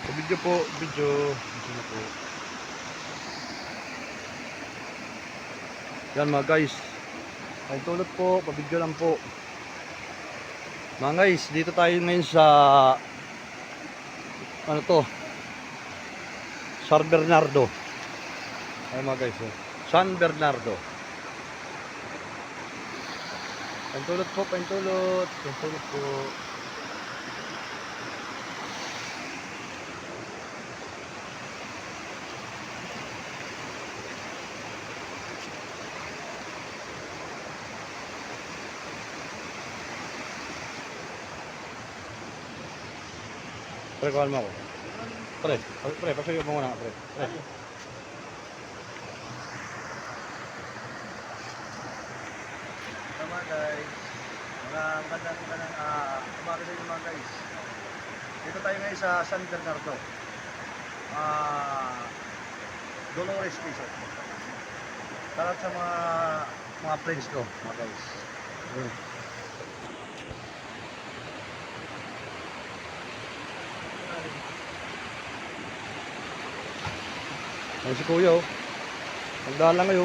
Video po, video. Video na po. Yan mga guys. Ay tulot po, pabidyo lang po. Mga guys, dito tayo ngayon sa ano to? San Bernardo. Ay mga guys, San Bernardo. Pantulot po, pantulot. Pantulot po. Pre, kuhaan mo ako. Pre, pasayo mo muna, pre. Tama guys. Magandang umaga sa inyo mga guys. Dito tayo ngayon sa San Bernardo. Dolores Quezon. Tara sa mga friends ko mga guys. Ay si Kuya oh. Magdaan lang kayo.